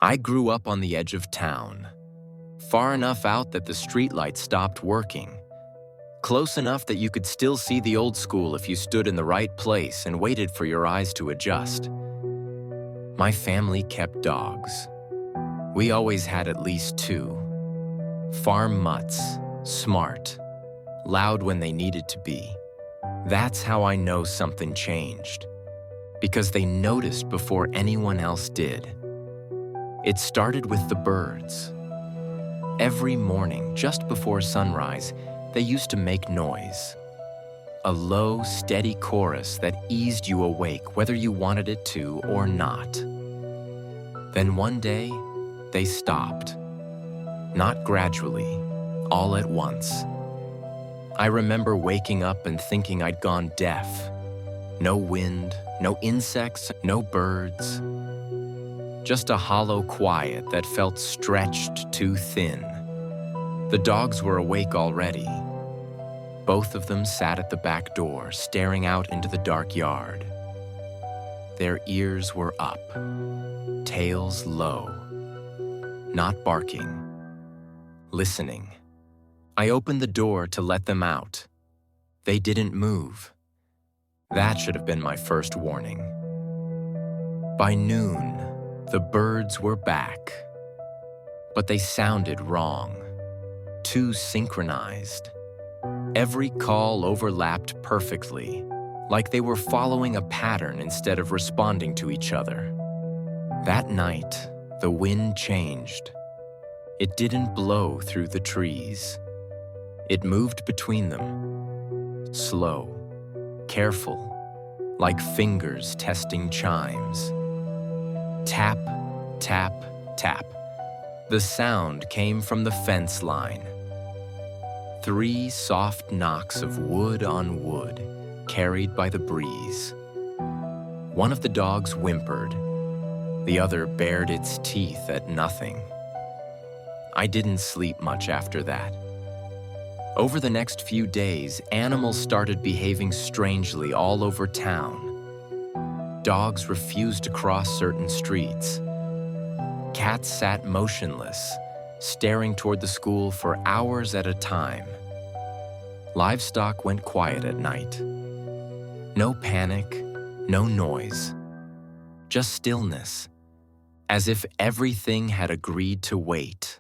I grew up on the edge of town, far enough out that the streetlights stopped working, close enough that you could still see the old school if you stood in the right place and waited for your eyes to adjust. My family kept dogs. We always had at least two. Farm mutts, smart, loud when they needed to be. That's how I know something changed, because they noticed before anyone else did. It started with the birds. Every morning, just before sunrise, they used to make noise. A low, steady chorus that eased you awake whether you wanted it to or not. Then one day, they stopped. Not gradually, all at once. I remember waking up and thinking I'd gone deaf. No wind, no insects, no birds. Just a hollow quiet that felt stretched too thin. The dogs were awake already. Both of them sat at the back door, staring out into the dark yard. Their ears were up, tails low, not barking, listening. I opened the door to let them out. They didn't move. That should have been my first warning. By noon, the birds were back, but they sounded wrong, too synchronized. Every call overlapped perfectly, like they were following a pattern instead of responding to each other. That night, the wind changed. It didn't blow through the trees. It moved between them, slow, careful, like fingers testing chimes. Tap, tap, tap. The sound came from the fence line. 3 soft knocks of wood on wood, carried by the breeze. One of the dogs whimpered. The other bared its teeth at nothing. I didn't sleep much after that. Over the next few days, animals started behaving strangely all over town. Dogs refused to cross certain streets. Cats sat motionless, staring toward the school for hours at a time. Livestock went quiet at night. No panic, no noise, just stillness, as if everything had agreed to wait.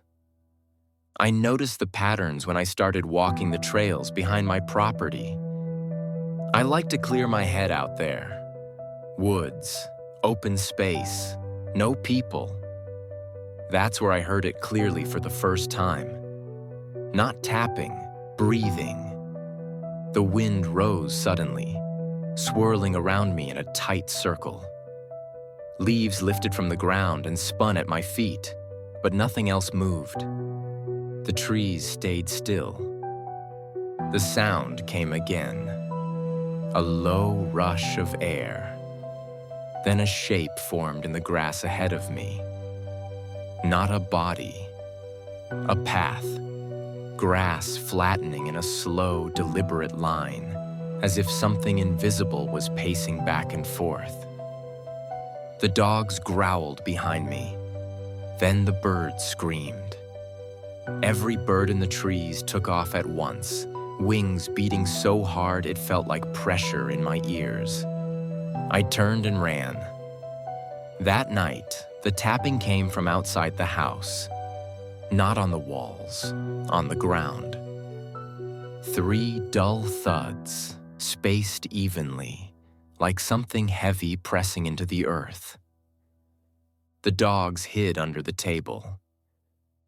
I noticed the patterns when I started walking the trails behind my property. I like to clear my head out there. Woods, open space, no people. That's where I heard it clearly for the first time. Not tapping, breathing. The wind rose suddenly, swirling around me in a tight circle. Leaves lifted from the ground and spun at my feet, but nothing else moved. The trees stayed still. The sound came again, a low rush of air. Then a shape formed in the grass ahead of me. Not a body, a path, grass flattening in a slow, deliberate line, as if something invisible was pacing back and forth. The dogs growled behind me. Then the birds screamed. Every bird in the trees took off at once, wings beating so hard it felt like pressure in my ears. I turned and ran. That night, the tapping came from outside the house, not on the walls, on the ground. 3 dull thuds, spaced evenly, like something heavy pressing into the earth. The dogs hid under the table.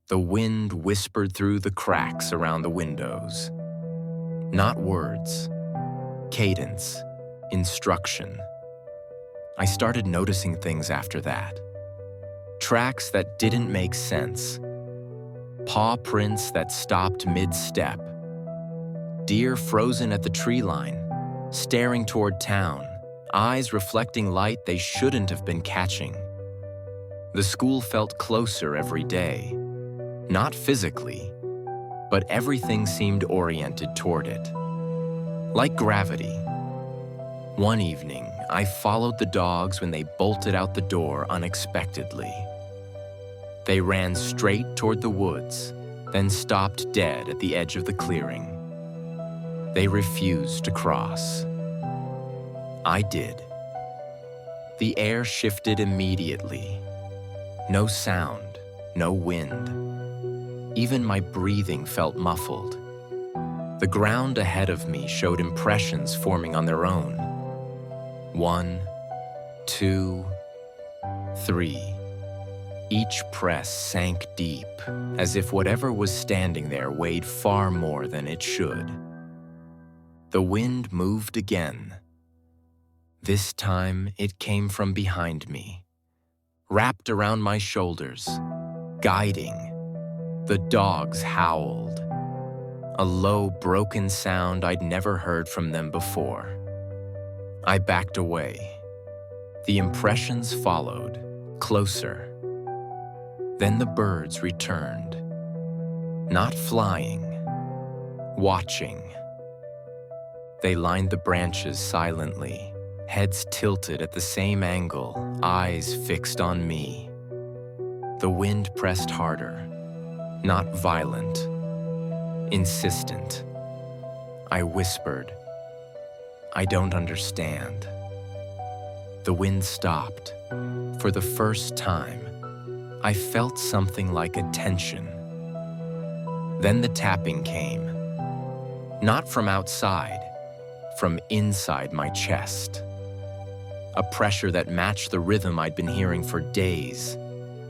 The wind whispered through the cracks around the windows. Not words, cadence, instruction. I started noticing things after that. Tracks that didn't make sense. Paw prints that stopped mid-step. Deer frozen at the tree line, staring toward town, eyes reflecting light they shouldn't have been catching. The school felt closer every day. Not physically, but everything seemed oriented toward it. Like gravity. One evening, I followed the dogs when they bolted out the door unexpectedly. They ran straight toward the woods, then stopped dead at the edge of the clearing. They refused to cross. I did. The air shifted immediately. No sound, no wind. Even my breathing felt muffled. The ground ahead of me showed impressions forming on their own. 1, 2, 3. Each press sank deep, as if whatever was standing there weighed far more than it should. The wind moved again. This time it came from behind me, wrapped around my shoulders, guiding. The dogs howled, a low, broken sound I'd never heard from them before. I backed away. The impressions followed, closer. Then the birds returned, not flying, watching. They lined the branches silently, heads tilted at the same angle, eyes fixed on me. The wind pressed harder, not violent, insistent. I whispered, "I don't understand." The wind stopped. For the first time, I felt something like a tension. Then the tapping came, not from outside, from inside my chest. A pressure that matched the rhythm I'd been hearing for days.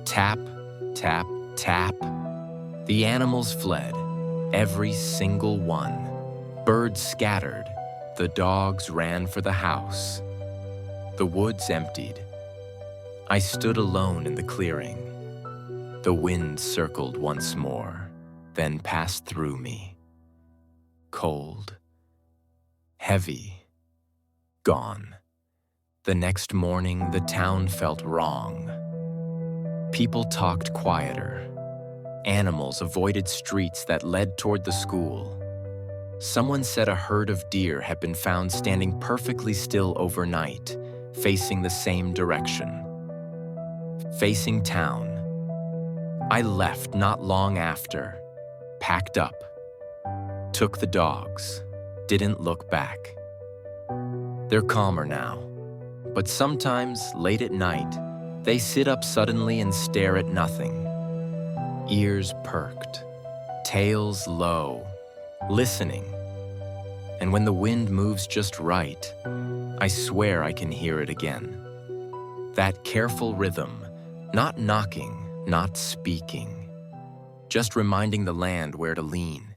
Tap, tap, tap. The animals fled, every single one. Birds scattered, the dogs ran for the house. The woods emptied. I stood alone in the clearing. The wind circled once more, then passed through me. Cold, heavy, gone. The next morning, the town felt wrong. People talked quieter. Animals avoided streets that led toward the school. Someone said a herd of deer had been found standing perfectly still overnight, facing the same direction. Facing town. I left not long after, packed up, took the dogs, didn't look back. They're calmer now, but sometimes, late at night, they sit up suddenly and stare at nothing. Ears perked, tails low, listening. And when the wind moves just right, I swear I can hear it again. That careful rhythm, not knocking, not speaking, just reminding the land where to lean.